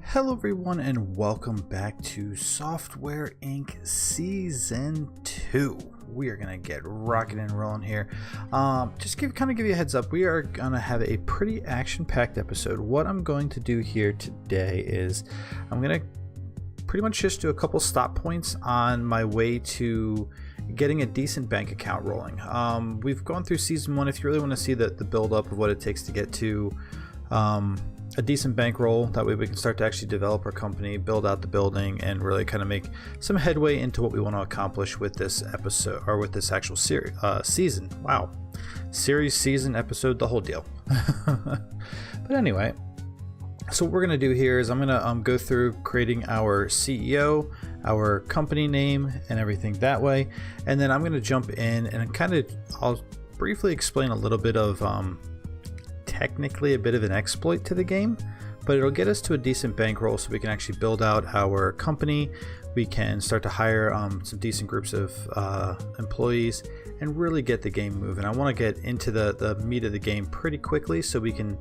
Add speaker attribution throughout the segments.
Speaker 1: Hello everyone and welcome back to Software Inc. Season 2. We are going to get rocking and rolling here. Just give you a heads up, we are going to have a pretty action-packed episode. What I'm going to do here today is I'm going to pretty much just do a couple stop points on my way to getting a decent bank account rolling. We've gone through Season 1. If you really want to see the build-up of what it takes to get to a decent bankroll, that way we can start to actually develop our company, build out the building, and really kind of make some headway into what we want to accomplish with this episode, or with this actual season. Wow, season, episode, the whole deal. But anyway, so what we're going to do here is I'm going to go through creating our CEO, our company name, and everything that way, and then I'm going to jump in and I'll briefly explain a little bit of technically a bit of an exploit to the game, but it'll get us to a decent bankroll so we can actually build out our company. We can start to hire some decent groups of employees and really get the game moving. I want to get into the meat of the game pretty quickly so we can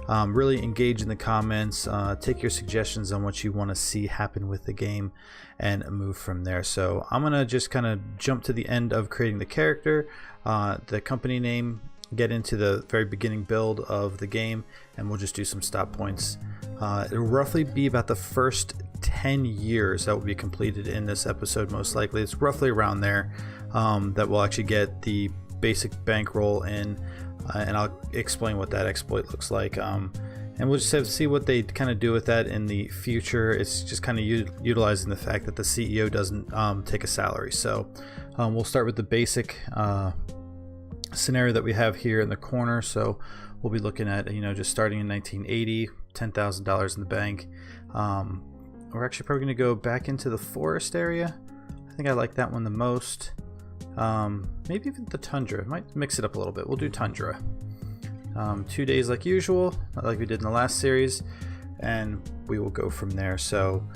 Speaker 1: really engage in the comments, take your suggestions on what you want to see happen with the game, and move from there. So I'm gonna just kind of jump to the end of creating the character, the company name, get into the very beginning build of the game, and we'll just do some stop points. It'll roughly be about the first 10 years that will be completed in this episode. Most likely it's roughly around there that we'll actually get the basic bankroll in, and I'll explain what that exploit looks like, and we'll just see what they kind of do with that in the future. It's just kind of utilizing the fact that the CEO doesn't take a salary. So we'll start with the basic scenario that we have here in the corner. So we'll be looking at, just starting in 1980, $10,000 in the bank. We're actually probably going to go back into the forest area. I think I like that one the most. Maybe even the tundra. Might mix it up a little bit. We'll do tundra. 2 days like usual, like we did in the last series, and we will go from there. So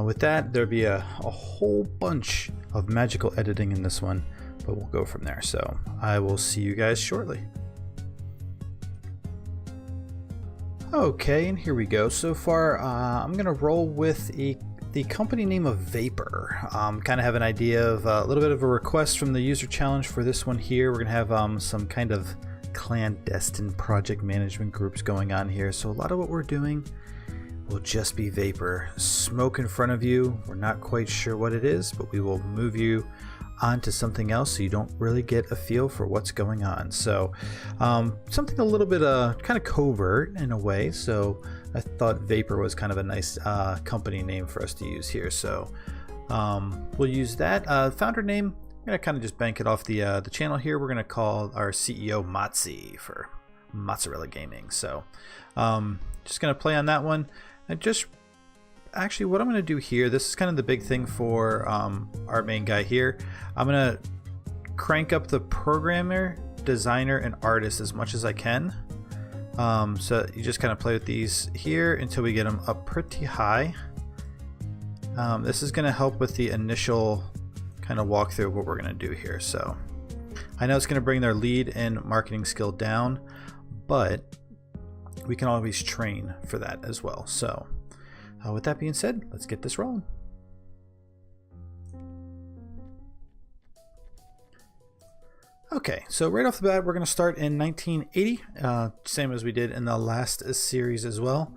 Speaker 1: with that, there'll be a whole bunch of magical editing in this one, but we'll go from there. So I will see you guys shortly. Okay, and here we go. So far, I'm gonna roll with the company name of Vapor. Kind of have an idea of a little bit of a request from the user challenge for this one here. We're gonna have some kind of clandestine project management groups going on here. So a lot of what we're doing will just be Vapor. Smoke in front of you. We're not quite sure what it is, but we will move you onto something else so you don't really get a feel for what's going on. So something a little bit kind of covert in a way. So I thought Vapor was kind of a nice company name for us to use here. So we'll use that. Founder name, I'm gonna kind of just bank it off the channel here. We're gonna call our CEO Motzi for Mozzarella Gaming. So just gonna play on that one. And just actually what I'm going to do here, this is kind of the big thing for our main guy here. I'm going to crank up the programmer, designer, and artist as much as I can. So you just kind of play with these here until we get them up pretty high. This is going to help with the initial kind of walkthrough of what we're going to do here. So I know it's going to bring their lead and marketing skill down, but we can always train for that as well. So with that being said, let's get this rolling. Okay, so right off the bat, we're going to start in 1980, same as we did in the last series as well.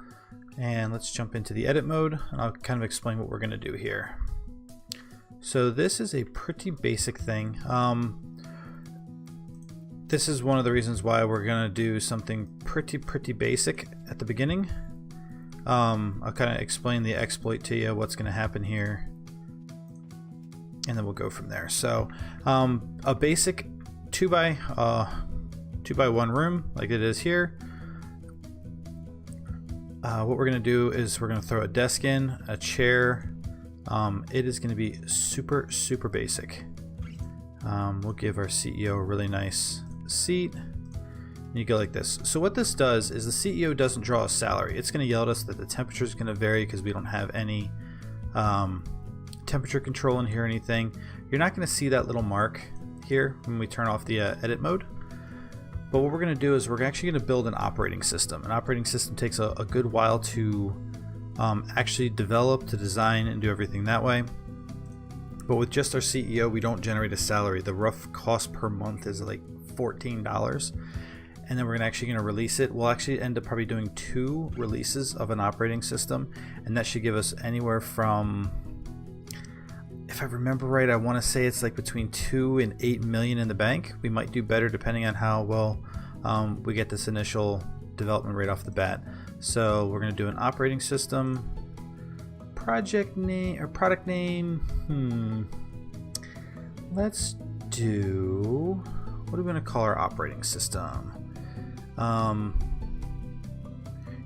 Speaker 1: And let's jump into the edit mode, and I'll kind of explain what we're going to do here. So this is a pretty basic thing. This is one of the reasons why we're going to do something pretty basic at the beginning. I'll kind of explain the exploit to you, what's going to happen here, and then we'll go from there. So a basic 2x1 room like it is here. What we're going to do is we're going to throw a desk in, a chair. It is going to be super basic. We'll give our CEO a really nice seat. You go like this. So what this does is the CEO doesn't draw a salary. It's going to yell at us that the temperature is going to vary because we don't have any temperature control in here or anything. You're not going to see that little mark here when we turn off the edit mode. But what we're going to do is we're actually going to build an operating system. An operating system takes a good while to actually develop, to design, and do everything that way. But with just our CEO, we don't generate a salary. The rough cost per month is like $14. And then we're actually going to release it. We'll actually end up probably doing 2 releases of an operating system. And that should give us anywhere from, if I remember right, I want to say it's like between 2 and 8 million in the bank. We might do better depending on how well we get this initial development right off the bat. So we're going to do an operating system, project name or product name. Let's do, what are we going to call our operating system?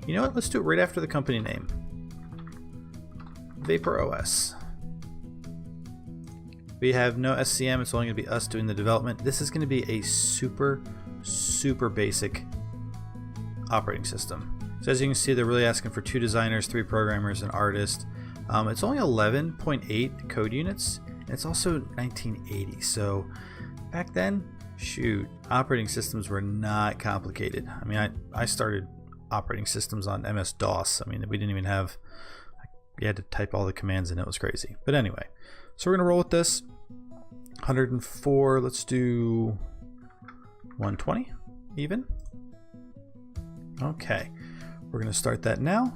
Speaker 1: You know what? Let's do it right after the company name. Vapor OS. We have no SCM. It's only going to be us doing the development. This is going to be a super basic operating system. So as you can see, they're really asking for 2 designers, 3 programmers, an artist. It's only 11.8 code units, and it's also 1980. So back then, shoot, operating systems were not complicated. I mean, I started operating systems on MS-DOS. I mean, we didn't even have, you had to type all the commands in. It was crazy. But anyway, so we're going to roll with this. 104, let's do 120 even. Okay, we're going to start that now.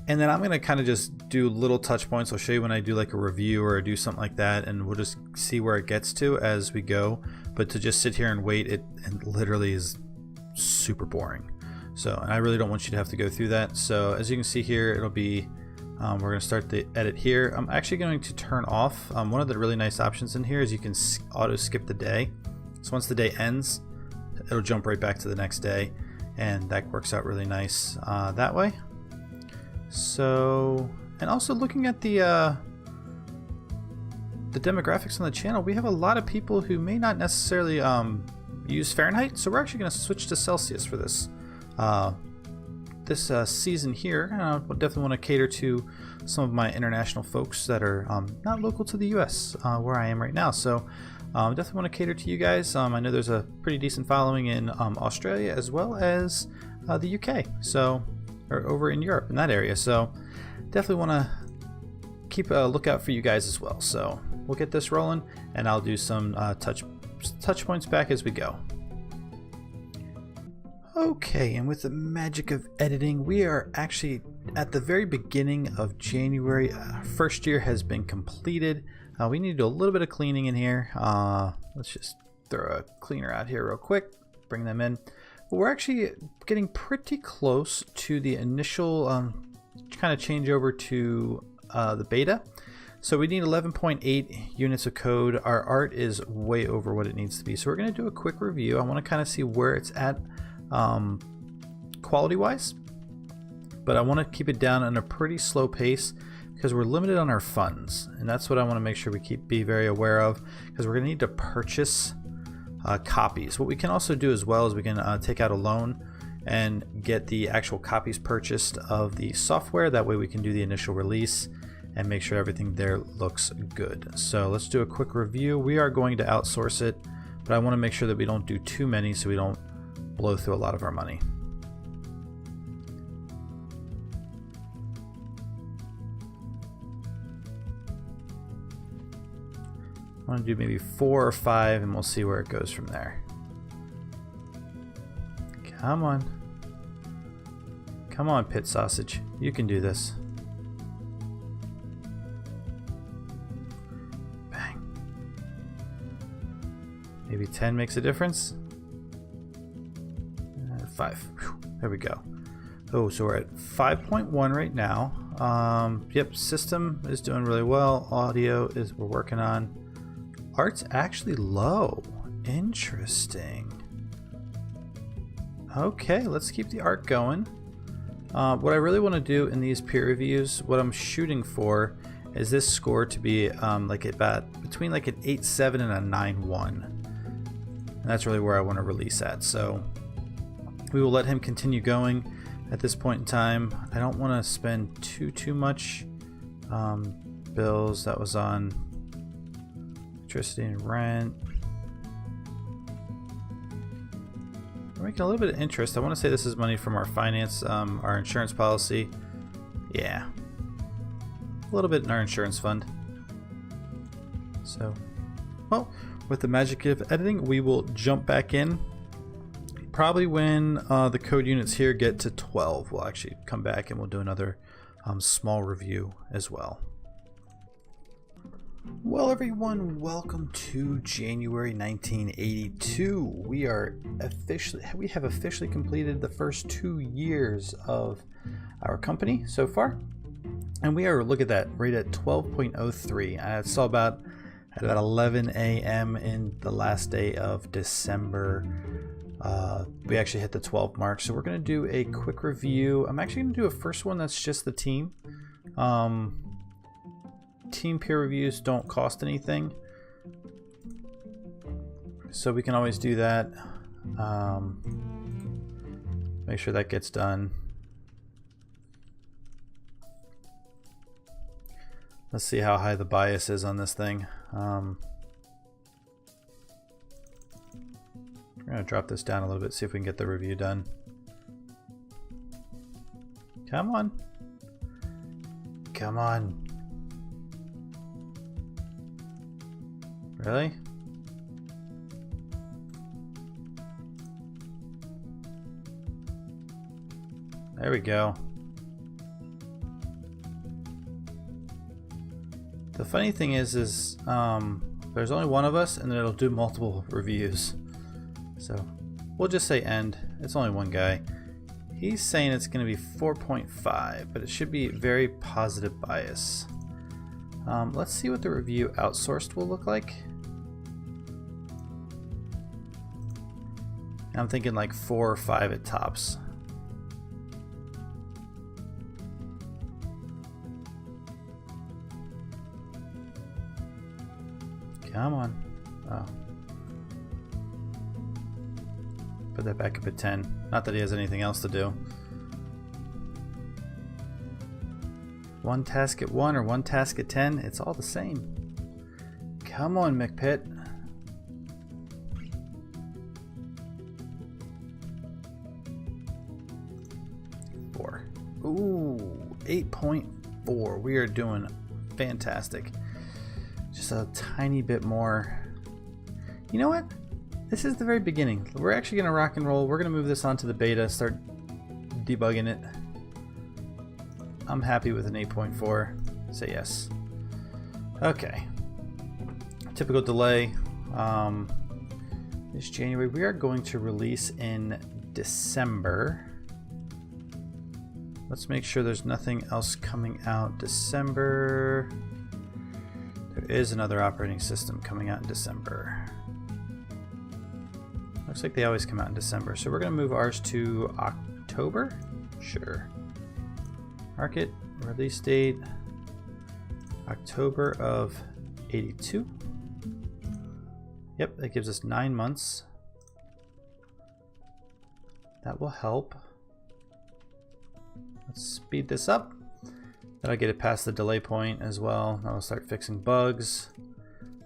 Speaker 1: And then I'm going to kind of just do little touch points. I'll show you when I do like a review or do something like that, and we'll just see where it gets to as we go. But to just sit here and wait, it literally is super boring. So, and I really don't want you to have to go through that. So as you can see here, it'll be, we're going to start the edit here. I'm actually going to turn off, one of the really nice options in here is you can auto skip the day. So once the day ends, it'll jump right back to the next day, and that works out really nice that way. So, and also looking at the demographics on the channel, we have a lot of people who may not necessarily use Fahrenheit, so we're actually going to switch to Celsius for this season here. I definitely want to cater to some of my international folks that are not local to the US where I am right now. So definitely want to cater to you guys. I know there's a pretty decent following in Australia as well as the UK, so, or over in Europe in that area. So definitely want to keep a lookout for you guys as well. So we'll get this rolling, and I'll do some touch points back as we go. Okay, and with the magic of editing, we are actually at the very beginning of January. First year has been completed. We need to do a little bit of cleaning in here. Let's just throw a cleaner out here real quick, bring them in. But we're actually getting pretty close to the initial kind of changeover to the beta. So we need 11.8 units of code. Our art is way over what it needs to be. So we're going to do a quick review. I want to kind of see where it's at quality wise, but I want to keep it down at a pretty slow pace because we're limited on our funds, and that's what I want to make sure we be very aware of, because we're going to need to purchase copies. What we can also do as well is we can take out a loan and get the actual copies purchased of the software. That way we can do the initial release and make sure everything there looks good. So let's do a quick review. We are going to outsource it, but I want to make sure that we don't do too many so we don't blow through a lot of our money. I want to do maybe 4 or 5, and we'll see where it goes from there. Come on. Come on, pit sausage. You can do this. Bang. Maybe 10 makes a difference. 5. Whew. There we go. Oh, so we're at 5.1 right now. Yep, system is doing really well. Audio is we're working on. Art's actually low. Interesting. Okay, let's keep the art going. What I really want to do in these peer reviews, what I'm shooting for, is this score to be like about between like an 8.7 and a 9.1. And that's really where I want to release at. So we will let him continue going at this point in time. I don't want to spend too much bills. That was on electricity and rent. We're making a little bit of interest. I want to say this is money from our finance, our insurance policy. Yeah. A little bit in our insurance fund. So, well, with the magic of editing, we will jump back in. Probably when the code units here get to 12, we'll actually come back and we'll do another small review as well. Well, everyone, welcome to January 1982. We have officially completed the first 2 years of our company so far, and we are, look at that, right at 12.03. I saw at about 11 a.m. in the last day of December. We actually hit the 12 mark, so we're going to do a quick review. I'm actually going to do a first one that's just the team. Team peer reviews don't cost anything, so we can always do that. Make sure that gets done. Let's see how high the bias is on this thing. We're going to drop this down a little bit, see if we can get the review done. Come on. Come on. Really? There we go. The funny thing is there's only one of us, and then it'll do multiple reviews. So we'll just say end. It's only one guy. He's saying it's going to be 4.5, but it should be very positive bias. Let's see what the review outsourced will look like. I'm thinking like 4 or 5 at tops. Come on. Oh. Put that back up at 10. Not that he has anything else to do. One task at 1 or one task at 10, it's all the same. Come on, McPitt. Ooh, 8.4. We are doing fantastic. Just a tiny bit more. You know what? This is the very beginning. We're actually going to rock and roll. We're going to move this onto the beta, start debugging it. I'm happy with an 8.4. Say yes. Okay. Typical delay. This January, we are going to release in December. Let's make sure there's nothing else coming out December. There is another operating system coming out in December. Looks like they always come out in December. So we're going to move ours to October? Sure. Market, release date, October of 82. Yep, that gives us 9 months. That will help. Let's speed this up. That'll get it past the delay point as well. Now we'll start fixing bugs.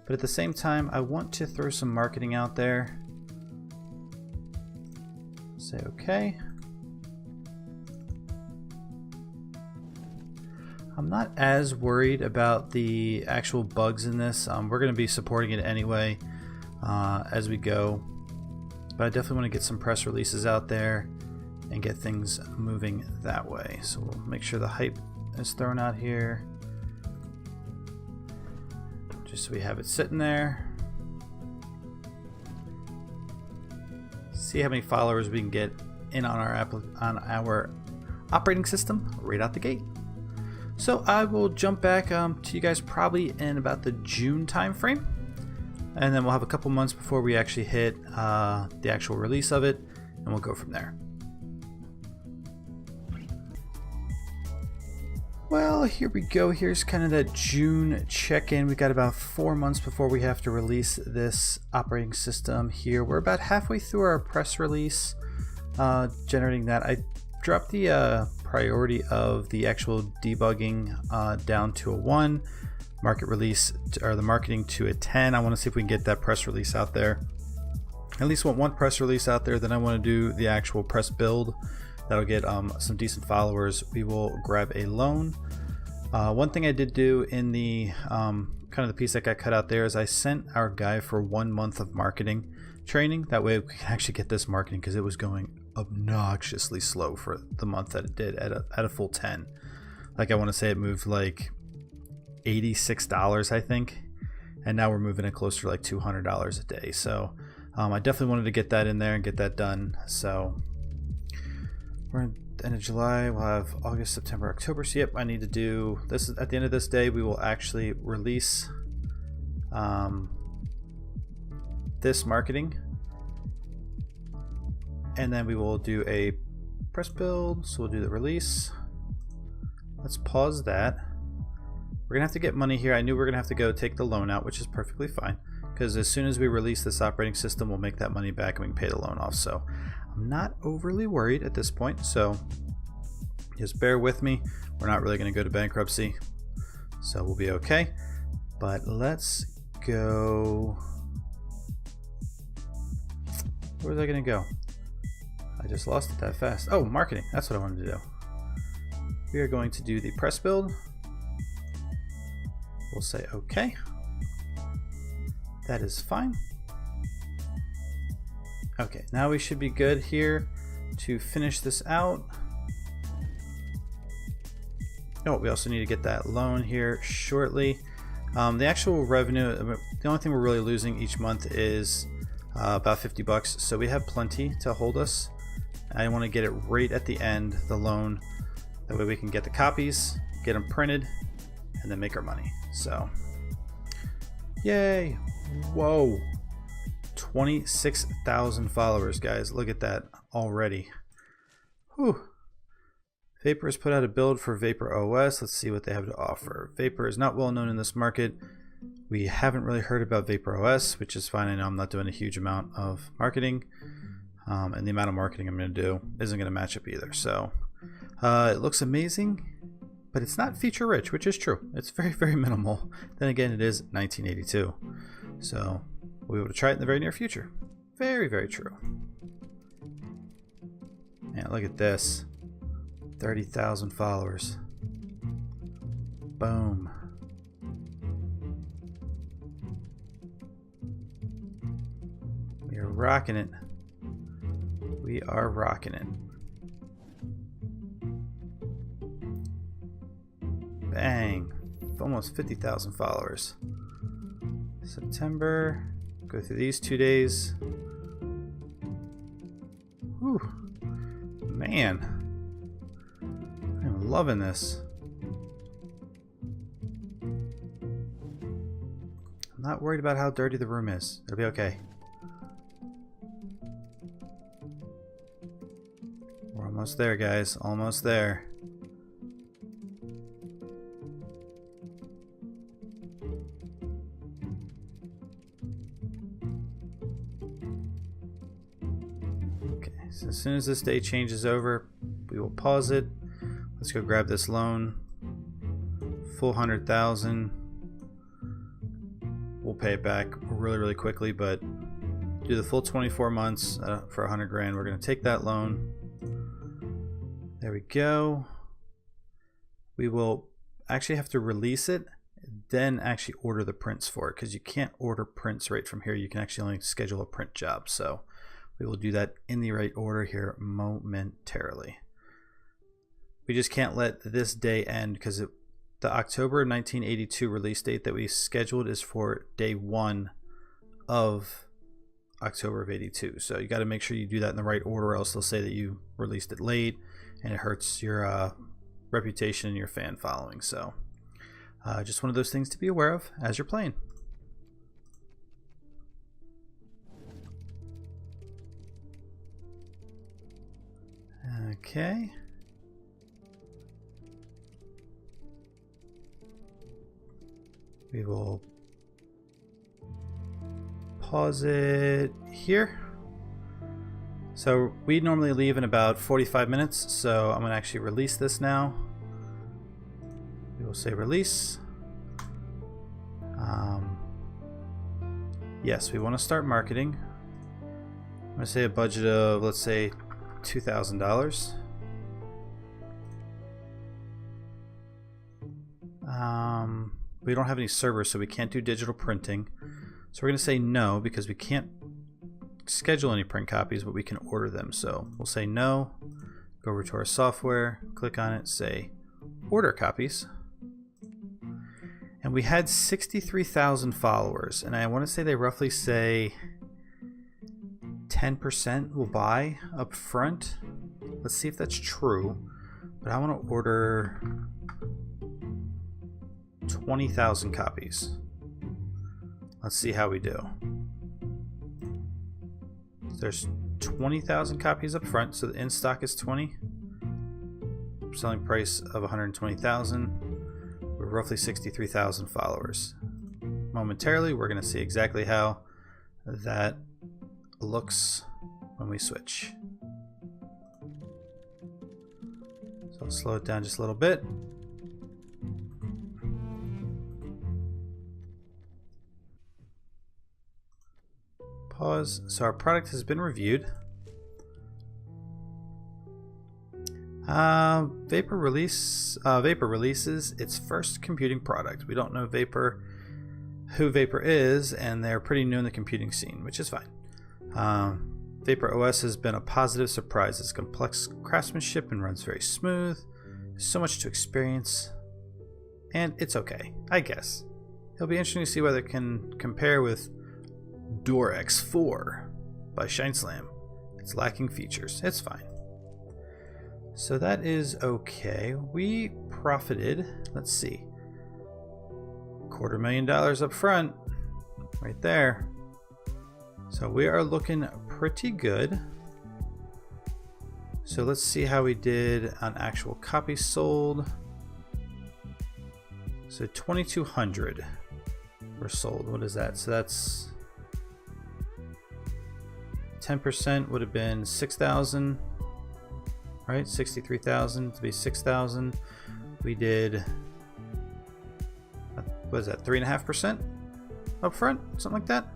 Speaker 1: But at the same time, I want to throw some marketing out there. Say okay. I'm not as worried about the actual bugs in this. We're going to be supporting it anyway as we go. But I definitely want to get some press releases out there and get things moving that way. So we'll make sure the hype is thrown out here, just so we have it sitting there. See how many followers we can get in on our operating system right out the gate. So I will jump back to you guys probably in about the June time frame, and then we'll have a couple months before we actually hit the actual release of it, and we'll go from there. Well, here we go. Here's kind of that June check-in. We got about 4 months before we have to release this operating system here. We're about halfway through our press release, generating that. I dropped the priority of the actual debugging down to a 1, market release, or the marketing to a 10. I want to see if we can get that press release out there. At least want one press release out there. Then I want to do the actual press build that'll get some decent followers, we will grab a loan. One thing I did do in the kind of the piece that got cut out there is I sent our guy for 1 month of marketing training. That way we can actually get this marketing, because it was going obnoxiously slow for the month that it did at a full 10. Like, I want to say it moved like $86, I think, and now we're moving it closer to like $200 a day. So I definitely wanted to get that in there and get that done. So we're in the end of July, we'll have August, September, October. So yep, I need to do this. At the end of this day, we will actually release this marketing, and then we will do a press build. So we'll do the release. Let's pause that. We're gonna have to get money here. I knew we were gonna have to go take the loan out, which is perfectly fine, because as soon as we release this operating system, we'll make that money back and we can pay the loan off. So I'm not overly worried at this point, so just bear with me. We're not really going to go to bankruptcy, so we'll be okay. But let's go. Where was I going to go? I just lost it that fast. Oh, marketing. That's what I wanted to do. We are going to do the press build. We'll say okay. That is fine. Okay, now we should be good here to finish this out. Oh, we also need to get that loan here shortly. The actual revenue, the only thing we're really losing each month is about 50 bucks. So we have plenty to hold us. I want to get it right at the end, the loan. That way we can get the copies, get them printed, and then make our money. So, yay. Whoa. 26,000 followers, guys. Look at that already. Whew. Vapor has put out a build for Vapor OS. Let's see what they have to offer. Vapor is not well known in this market. We haven't really heard about Vapor OS, which is fine. I know I'm not doing a huge amount of marketing, and the amount of marketing I'm going to do isn't going to match up either. So it looks amazing, but it's not feature rich, which is true. It's very, very minimal. Then again, it is 1982. So we'll be able to try it in the very near future. Very, very true. Man, look at this. 30,000 followers. Boom. We are rocking it. We are rocking it. Bang. Almost 50,000 followers. September. Go through these 2 days. Whew. Man. I'm loving this. I'm not worried about how dirty the room is. It'll be okay. We're almost there, guys. Almost there. Okay, so as soon as this day changes over, we will pause it. Let's go grab this loan. Full 100,000. We'll pay it back really, really quickly, but do the full 24 months for 100 grand. We're going to take that loan. There we go. We will actually have to release it, then actually order the prints for it, because you can't order prints right from here. You can actually only schedule a print job. So we will do that in the right order here momentarily. We just can't let this day end, because the October 1982 release date that we scheduled is for day 1 of October of 82. So you got to make sure you do that in the right order, or else they'll say that you released it late and it hurts your reputation and your fan following. So just one of those things to be aware of as you're playing. Okay. We will pause it here. So we normally leave in about 45 minutes, so I'm going to actually release this now. We will say release. Yes, we want to start marketing. I'm going to say a budget of, let's say, $2,000. We don't have any servers, so we can't do digital printing. So we're going to say no because we can't schedule any print copies, but we can order them. So we'll say no, go over to our software, click on it, say order copies. And we had 63,000 followers, and I want to say they roughly say 10% will buy up front. Let's see if that's true. But I want to order 20,000 copies. Let's see how we do. There's 20,000 copies up front, so the in stock is 20. Selling price of 120,000. We're roughly 63,000 followers. Momentarily, we're going to see exactly how that looks when we switch. So I'll slow it down just a little bit. Pause. So our product has been reviewed. Vapor releases its first computing product. We don't know who Vapor is, and they're pretty new in the computing scene, which is fine. Vapor OS has been a positive surprise. It's complex craftsmanship and runs very smooth. There's so much to experience, and it's okay, I guess. It'll be interesting to see whether it can compare with Door X4 by ShineSlam. It's lacking features. It's fine. So that is okay. We profited, let's see, $250,000 up front, right there. So we are looking pretty good. So let's see how we did on actual copies sold. So 2,200 were sold. What is that? So that's 10% would have been 6,000. Right, 63,000 to be 6,000. We did, what is that, 3.5% up front, something like that.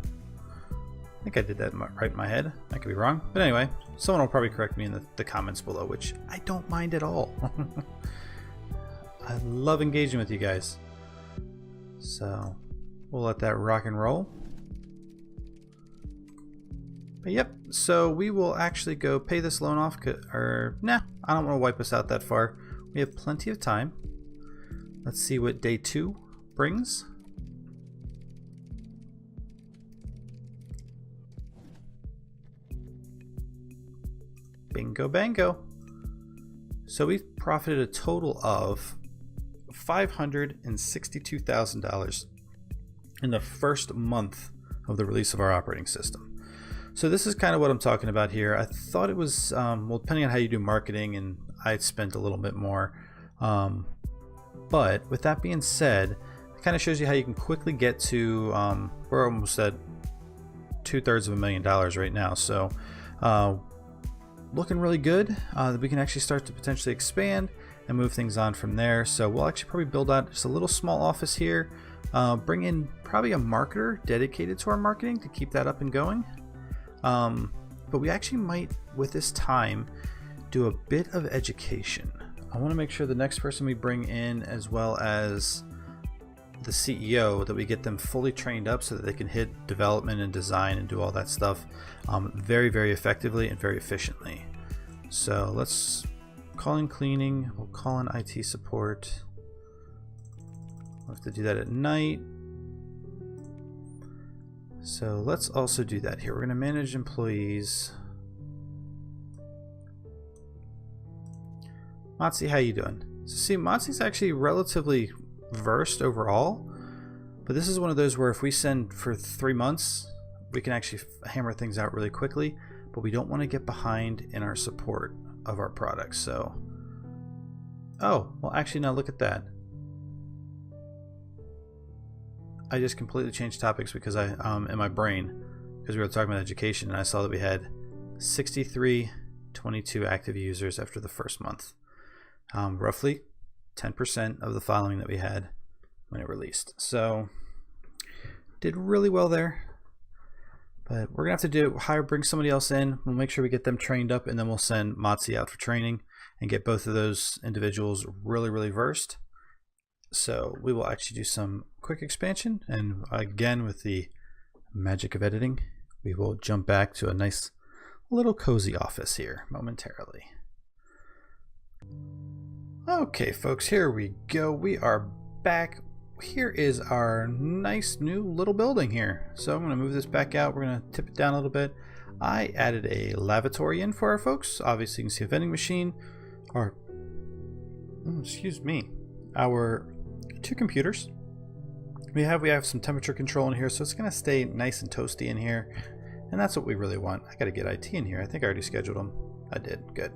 Speaker 1: I think I did that right in my head. I could be wrong, but anyway, someone will probably correct me in the comments below, which I don't mind at all. I love engaging with you guys. So we'll let that rock and roll. But yep, so we will actually go pay this loan off, or nah, I don't want to wipe us out that far. We have plenty of time. Let's see what day 2 brings. Bingo bango. So we've profited a total of $562,000 in the first month of the release of our operating system. So this is kind of what I'm talking about here. I thought it was, well, depending on how you do marketing, and I spent a little bit more. But with that being said, it kind of shows you how you can quickly get to, we're almost at $250,000 right now. So looking really good. We can actually start to potentially expand and move things on from there. So we'll actually probably build out just a little small office here. Bring in probably a marketer dedicated to our marketing to keep that up and going. But we actually might, with this time, do a bit of education. I want to make sure the next person we bring in, as well as the CEO, that we get them fully trained up so that they can hit development and design and do all that stuff very, very effectively and very efficiently. So let's call in cleaning. We'll call in IT support. We'll have to do that at night. So let's also do that here. We're going to manage employees. Matzi, how you doing? So see, Matzi's actually relatively versed overall, but this is one of those where if we send for 3 months, we can actually hammer things out really quickly, but we don't want to get behind in our support of our products. So, oh, well actually now look at that. I just completely changed topics because I, in my brain, because we were talking about education, and I saw that we had 6322 active users after the first month. Roughly 10% of the following that we had when it released. So did really well there. But we're gonna have to bring somebody else in. We'll make sure we get them trained up, and then we'll send Matzi out for training and get both of those individuals really, really versed. So we will actually do some quick expansion, and again with the magic of editing, we will jump back to a nice little cozy office here momentarily. Okay folks, here we go. We are back. Here is our nice new little building here. So I'm going to move this back out. We're going to tip it down a little bit. I added a lavatory in for our folks. Obviously you can see a vending machine, our our 2 computers. We have some temperature control in here, so it's going to stay nice and toasty in here, and that's what we really want. I got to get IT in here. I think I already scheduled them. I did. Good.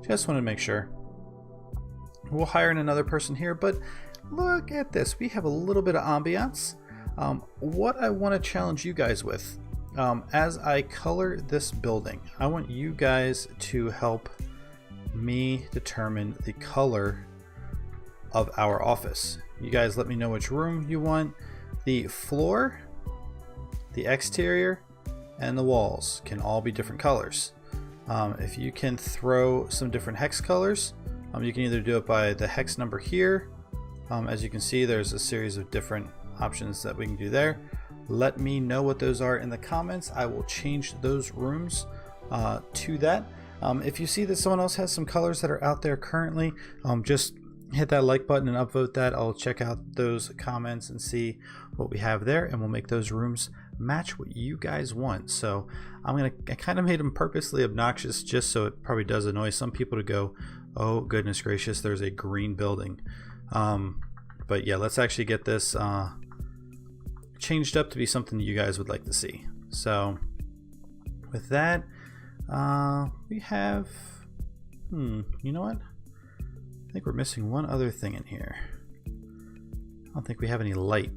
Speaker 1: Just wanted to make sure. We'll hire in another person here, but look at this. We have a little bit of ambiance. What I want to challenge you guys with, as I color this building, I want you guys to help me determine the color of our office. You guys let me know which room you want. The floor, the exterior, and the walls can all be different colors. If you can throw some different hex colors, you can either do it by the hex number here. As you can see, there's a series of different options that we can do there. Let me know what those are in the comments. I will change those rooms to that. If you see that someone else has some colors that are out there currently, just hit that like button and upvote that. I'll check out those comments and see what we have there, and we'll make those rooms match what you guys want. So I kind of made them purposely obnoxious just so it probably does annoy some people to go, oh goodness gracious, there's a green building. But yeah, let's actually get this changed up to be something you guys would like to see. So with that, we have, you know what? I think we're missing one other thing in here. I don't think we have any light.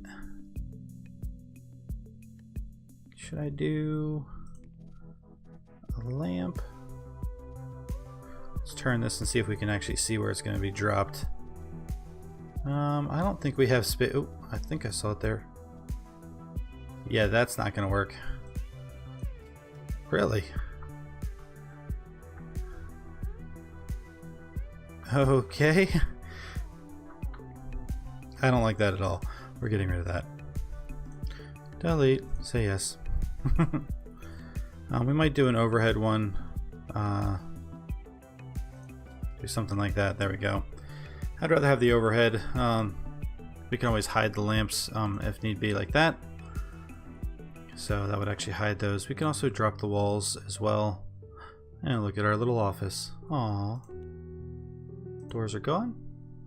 Speaker 1: Should I do a lamp? Let's turn this and see if we can actually see where it's going to be dropped. I don't think we have space. Oh, I think I saw it there. Yeah, that's not going to work. Really? Okay. I don't like that at all. We're getting rid of that. Delete. Say yes. We might do an overhead one. Do something like that. There we go. I'd rather have the overhead. We can always hide the lamps if need be, like that. So that would actually hide those. We can also drop the walls as well. And look at our little office. Aww. Doors are gone,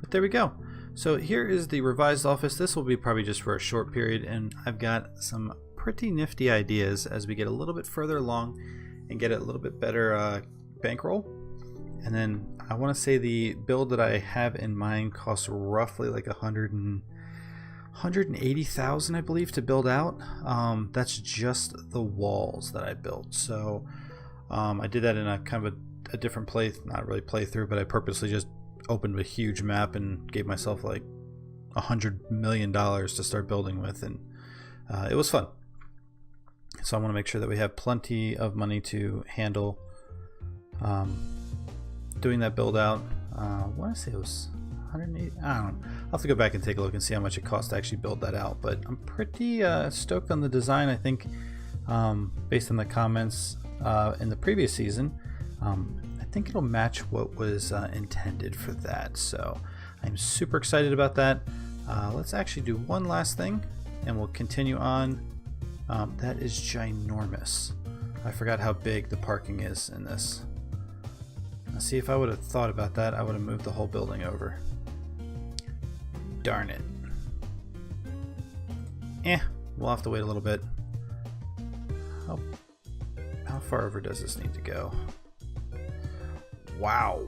Speaker 1: but there we go. So here is the revised office. This will be probably just for a short period, and I've got some pretty nifty ideas as we get a little bit further along and get a little bit better bankroll. And then I want to say the build that I have in mind costs roughly like 180,000, I believe, to build out. That's just the walls that I built. So I did that in a kind of a different not really playthrough, but I purposely just opened a huge map and gave myself like $100 million to start building with, and it was fun. So I want to make sure that we have plenty of money to handle doing that build out. I want to say it was 180. I don't know. I'll have to go back and take a look and see how much it cost to actually build that out, but I'm pretty stoked on the design. I think based on the comments in the previous season, I think it'll match what was intended for that. So I'm super excited about that. Let's actually do one last thing and we'll continue on. That is ginormous. I forgot how big the parking is in this. Now see, if I would have thought about that, I would have moved the whole building over. Darn it. We'll have to wait a little bit. How far over does this need to go? Wow.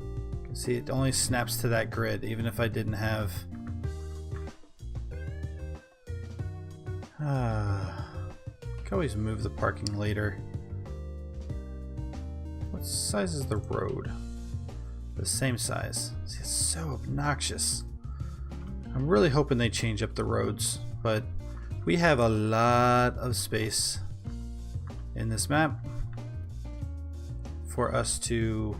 Speaker 1: You can see it only snaps to that grid, even if I didn't have... can always move the parking later. What size is the road? The same size. See, it's so obnoxious. I'm really hoping they change up the roads, but we have a lot of space in this map for us to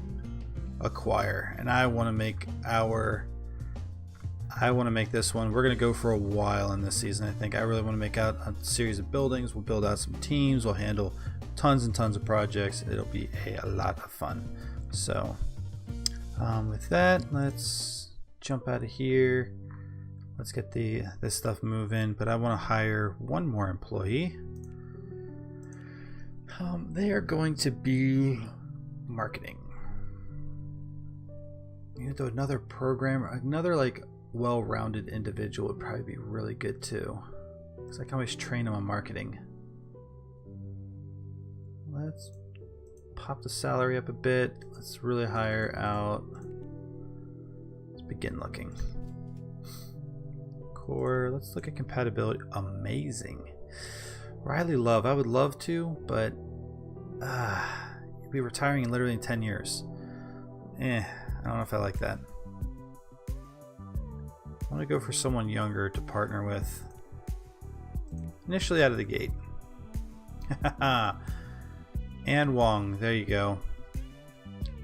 Speaker 1: acquire, and I want to make our I want to make this one. We're going to go for a while in this season. I think I really want to make out a series of buildings. We'll build out some teams. We'll handle tons and tons of projects. It'll be a lot of fun. So with that, let's jump out of here. Let's get this stuff moving. But I want to hire one more employee. They are going to be marketing. You know, another programmer, another like well-rounded individual would probably be really good too, because I can always train them on marketing. Let's pop the salary up a bit. Let's really hire out. Let's begin looking. Core. Let's look at compatibility. Amazing. Riley Love. I would love to, but you'll be retiring in literally 10 years. I don't know if I like that. I want to go for someone younger to partner with. Initially out of the gate. And Wong, there you go.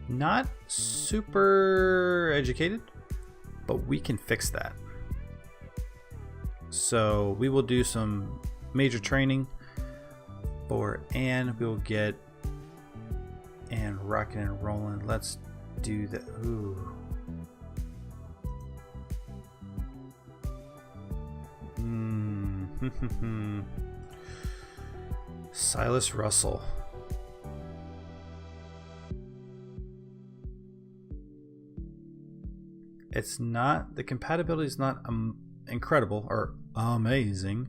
Speaker 1: Not super educated, but we can fix that. So we will do some major training for Anne. We will get Anne rocking and rolling. Let's do that. Ooh. Silas Russell. It's not, the compatibility is not incredible or amazing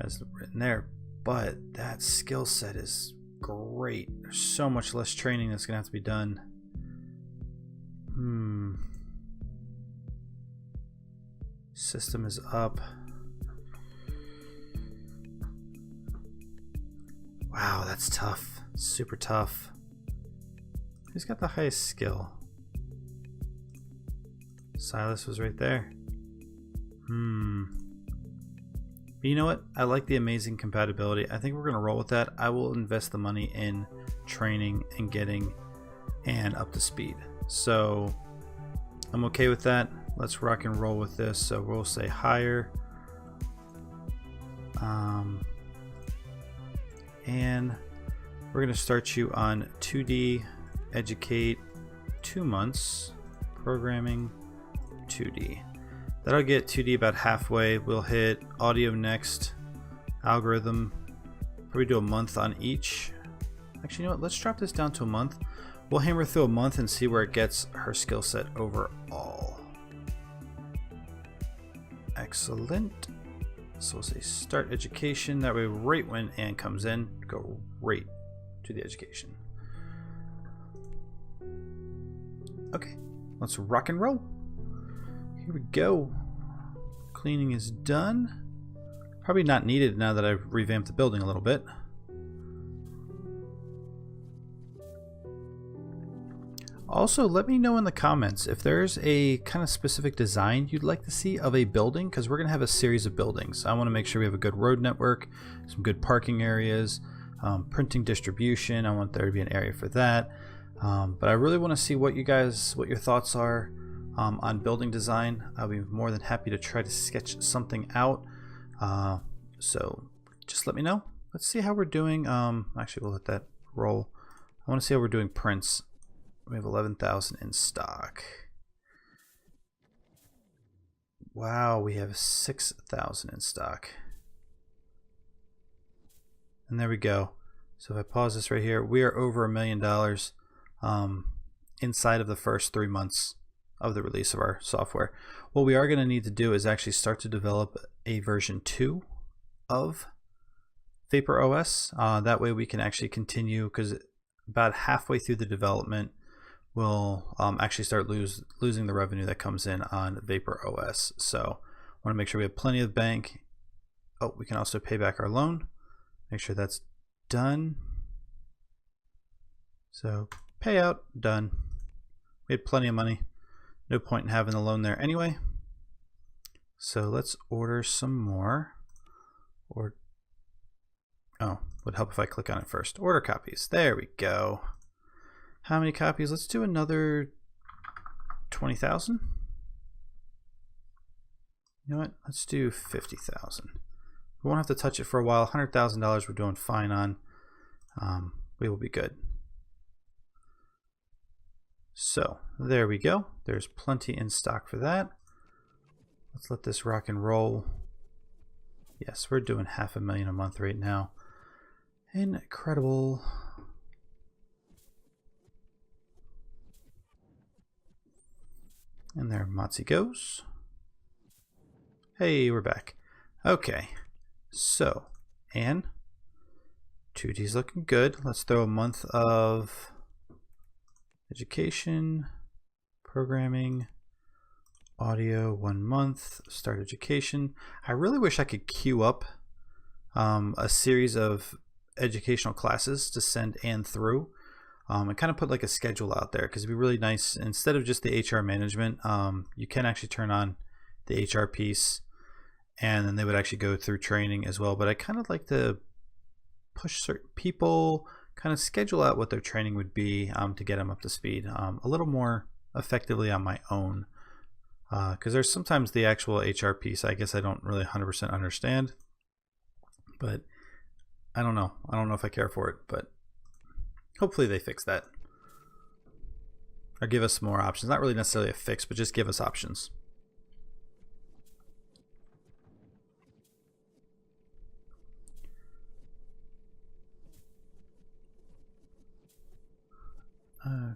Speaker 1: as written there, but that skill set is great. There's so much less training that's gonna have to be done. System is up. Wow, that's tough. Super tough. Who's got the highest skill? Silas was right there. But you know what? I like the amazing compatibility. I think we're going to roll with that. I will invest the money in training and getting Anne up to speed. So I'm okay with that. Let's rock and roll with this. So we'll say hire. And we're going to start you on 2D, educate, 2 months, programming, 2D. That'll get 2D about halfway. We'll hit audio next, algorithm, probably do a month on each. Actually, you know what? Let's drop this down to a month. We'll hammer through a month and see where it gets her skill set overall. Excellent. So we'll say start education. That way, right when Anne comes in, go right to the education. Okay, let's rock and roll. Here we go. Cleaning is done. Probably not needed now that I've revamped the building a little bit. Also, let me know in the comments if there's a kind of specific design you'd like to see of a building, because we're going to have a series of buildings. I want to make sure we have a good road network, some good parking areas, printing distribution. I want there to be an area for that. But I really want to see what your thoughts are on building design. I'll be more than happy to try to sketch something out. So just let me know. Let's see how we're doing. Actually, we'll let that roll. I want to see how we're doing prints. We have 11,000 in stock. Wow, we have 6,000 in stock. And there we go. So if I pause this right here, we are over $1 million inside of the first 3 months of the release of our software. What we are going to need to do is actually start to develop a version 2 of Vapor OS. That way we can actually continue, because about halfway through the development, we'll actually start losing the revenue that comes in on Vapor OS. So I want to make sure we have plenty of bank. Oh, we can also pay back our loan. Make sure that's done. So payout done. We had plenty of money. No point in having the loan there anyway. So let's order some more. Oh, would help if I click on it first. Order copies. There we go. How many copies? Let's do another 20,000. You know what? Let's do 50,000. We won't have to touch it for a while. $100,000 we're doing fine on. We will be good. So there we go. There's plenty in stock for that. Let's let this rock and roll. Yes, we're doing $500,000 a month right now. Incredible. And there Motzi goes. Hey, we're back. Okay, so, and 2D's looking good. Let's throw a month of education, programming, audio, 1 month, start education. I really wish I could queue up a series of educational classes to send and through. And kind of put like a schedule out there, because it'd be really nice. Instead of just the HR management, you can actually turn on the HR piece, and then they would actually go through training as well. But I kind of like to push certain people, kind of schedule out what their training would be to get them up to speed a little more effectively on my own. Because there's sometimes the actual HR piece I guess I don't really 100% understand. But I don't know. I don't know if I care for it, but hopefully they fix that. Or give us more options. Not really necessarily a fix, but just give us options.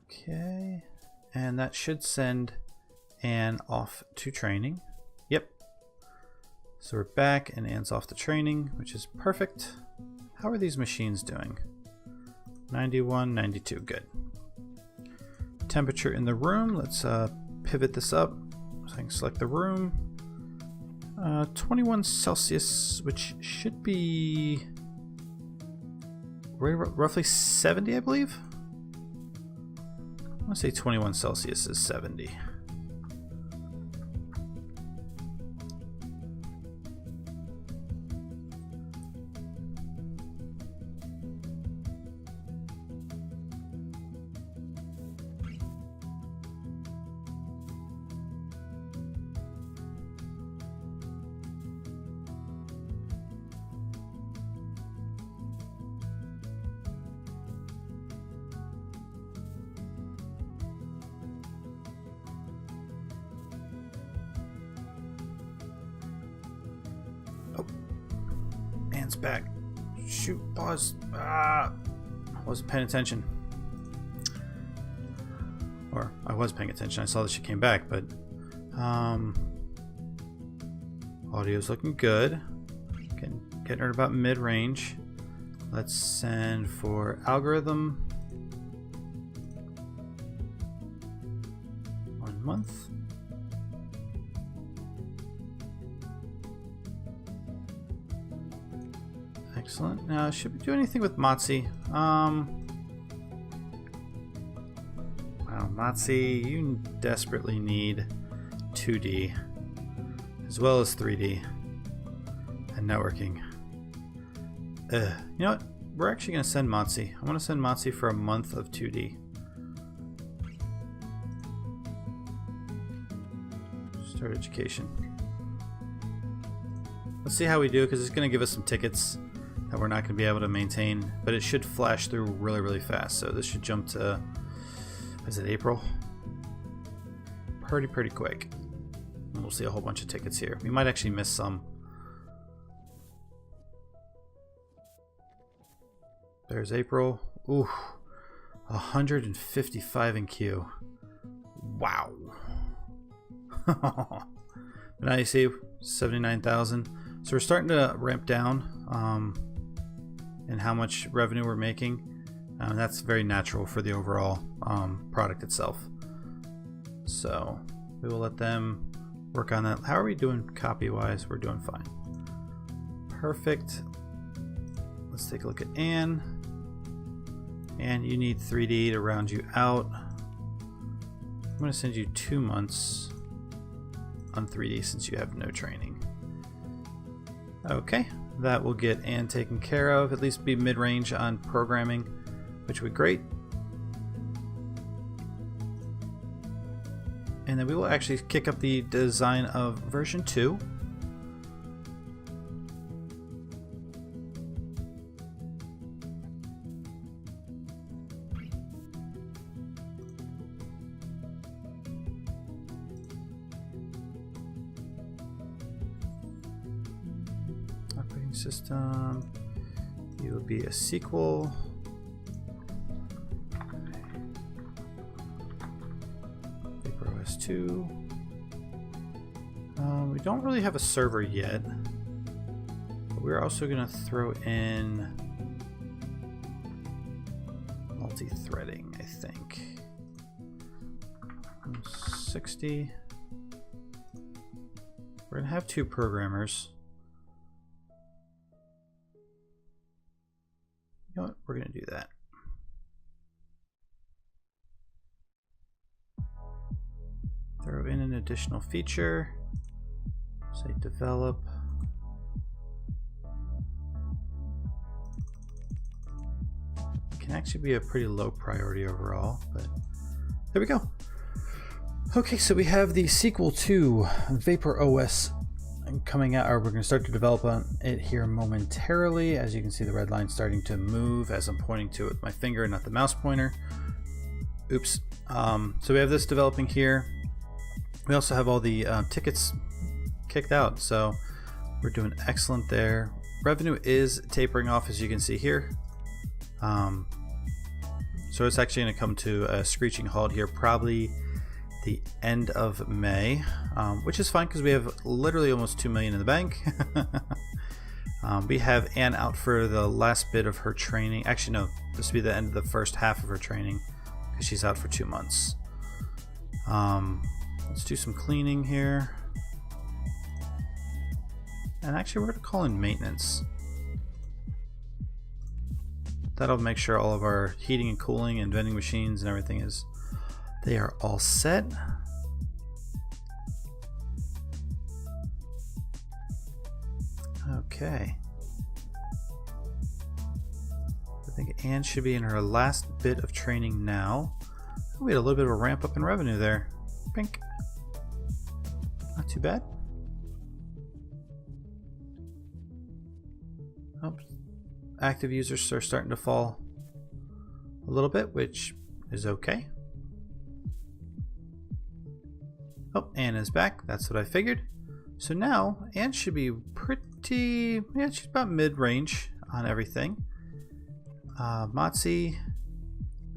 Speaker 1: Okay, and that should send Anne off to training. Yep. So we're back and Anne's off to training, which is perfect. How are these machines doing? 91, 92, good. Temperature in the room, let's pivot this up so I can select the room. 21 Celsius, which should be roughly 70, I believe. I want to say 21 Celsius is 70. Back. Shoot, pause. I wasn't paying attention. Or I was paying attention. I saw that she came back, but audio's looking good. Getting her about mid-range. Let's send for algorithm. 1 month. Excellent. Now, should we do anything with Motzi? Wow, Motzi, you desperately need 2D as well as 3D and networking. You know what? We're actually going to send Motzi. I want to send Motzi for a month of 2D. Start education. Let's see how we do, because it's going to give us some tickets that we're not going to be able to maintain, but it should flash through really, really fast. So this should jump to, is it April? Pretty quick. And we'll see a whole bunch of tickets here. We might actually miss some. There's April. Ooh, 155 in queue. Wow. Now you see 79,000. So we're starting to ramp down and how much revenue we're making. That's very natural for the overall product itself. So we will let them work on that. How are we doing copy wise? We're doing fine. Perfect. Let's take a look at Anne. And you need 3D to round you out. I'm going to send you 2 months on 3D since you have no training. Okay, that will get Anne taken care of, at least be mid-range on programming, which would be great. And then we will actually kick up the design of version 2. Operating system. You will be a sequel. VaporOS 2. We don't really have a server yet. But we're also going to throw in multi-threading, I think. 60. We're going to have 2 programmers. You know what? We're going to do that. Throw in an additional feature. Say develop. Can actually be a pretty low priority overall, but there we go. Okay, so we have the sequel to VaporOS coming out, or we're going to start to develop on it here momentarily. As you can see, the red line starting to move as I'm pointing to it with my finger, not the mouse pointer. Oops. So we have this developing here. We also have all the tickets kicked out, so we're doing excellent there. Revenue is tapering off, as you can see here. So it's actually going to come to a screeching halt here, probably the end of May, which is fine because we have literally almost 2 million in the bank. We have Anne out for the last bit of her training. Actually, no, this will be the end of the first half of her training because she's out for 2 months. Let's do some cleaning here. And actually, we're going to call in maintenance. That'll make sure all of our heating and cooling and vending machines and everything is, they are all set. Okay. I think Anne should be in her last bit of training now. We had a little bit of a ramp up in revenue there. Pink. Not too bad. Oops. Active users are starting to fall a little bit, which is okay. Oh, Anne is back. That's what I figured. So now Anne should be pretty, yeah, she's about mid-range on everything. Motzi,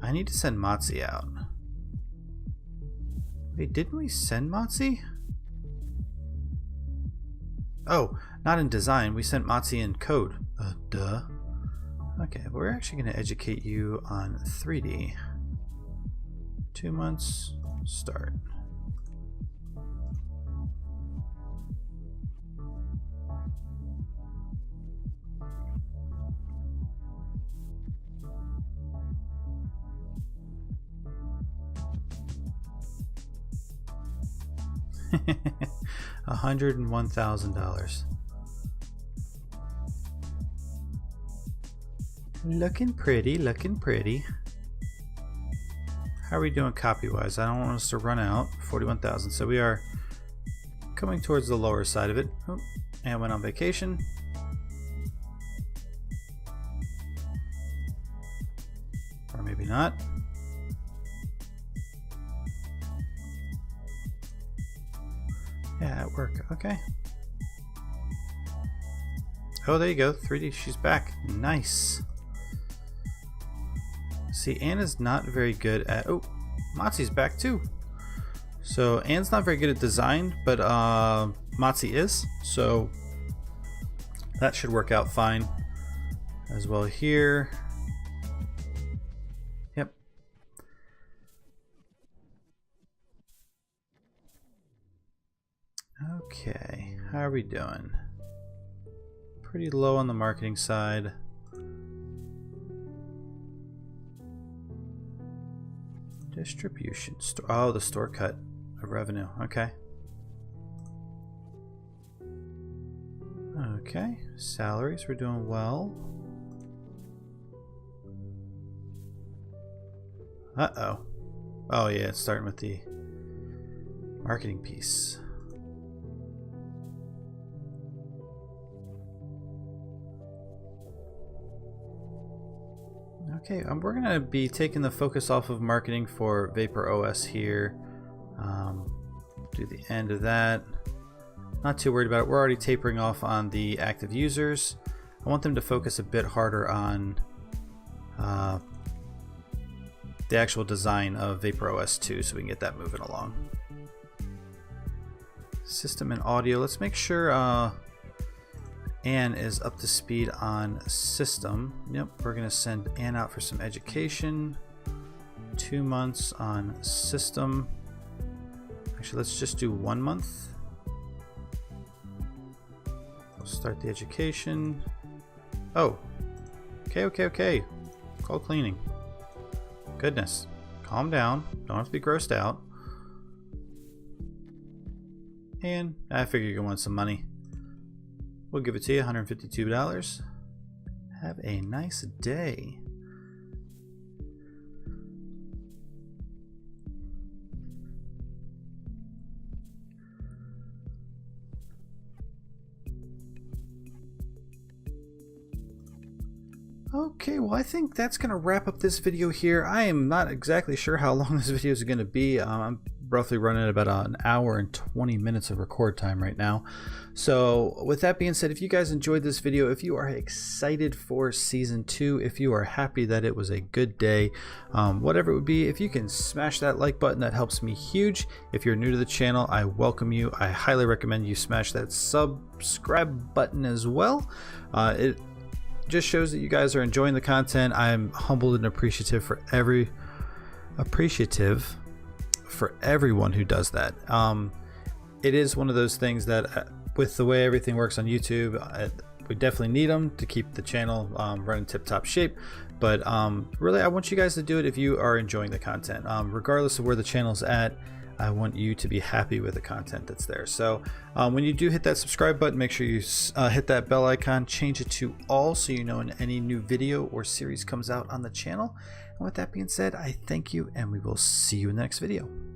Speaker 1: I need to send Motzi out. Wait, didn't we send Motzi? Oh, not in design. We sent Motzi in code. Duh. Okay, we're actually going to educate you on 3D. 2 months, start. $101,000. Looking pretty, looking pretty. How are we doing copy-wise? I don't want us to run out. 41,000. So we are coming towards the lower side of it. Oh, and went on vacation. Or maybe not. Yeah, at work. Okay. Oh, there you go. 3D. She's back. Nice. See, Anna's not very good at... Oh, Motzi's back too. So Anne's not very good at design, but Motzi is. So that should work out fine as well here. Yep. Okay, how are we doing? Pretty low on the marketing side. Distribution. Oh, the store cut of revenue. Okay. Okay. Salaries, we're doing well. Uh-oh. Oh, yeah, it's starting with the marketing piece. Okay, we're going to be taking the focus off of marketing for VaporOS here. Do the end of that. not too worried about it. We're already tapering off on the active users. I want them to focus a bit harder on the actual design of VaporOS 2 so we can get that moving along. System and audio. Let's make sure Anne is up to speed on system. Yep, we're going to send Anne out for some education. 2 months on system. Actually, let's just do 1 month. We'll start the education. Oh, okay. Call cleaning. Goodness, calm down. Don't have to be grossed out. And I figure you're gonna want some money. We'll give it to you, $152. Have a nice day. Okay, well, I think that's going to wrap up this video here. I am not exactly sure how long this video is going to be. I'm roughly running at about an hour and 20 minutes of record time right now. So with that being said, if you guys enjoyed this video, if you are excited for season 2, if you are happy that it was a good day, whatever it would be, if you can smash that like button, that helps me huge. If you're new to the channel, I welcome you. I highly recommend you smash that subscribe button as well. It just shows that you guys are enjoying the content. I'm humbled and appreciative for everyone who does that. It is one of those things that with the way everything works on YouTube, we definitely need them to keep the channel running tip-top shape. But really, I want you guys to do it if you are enjoying the content. Regardless of where the channel's at, I want you to be happy with the content that's there. So when you do hit that subscribe button, make sure you hit that bell icon, change it to all so you know when any new video or series comes out on the channel. And with that being said, I thank you, and we will see you in the next video.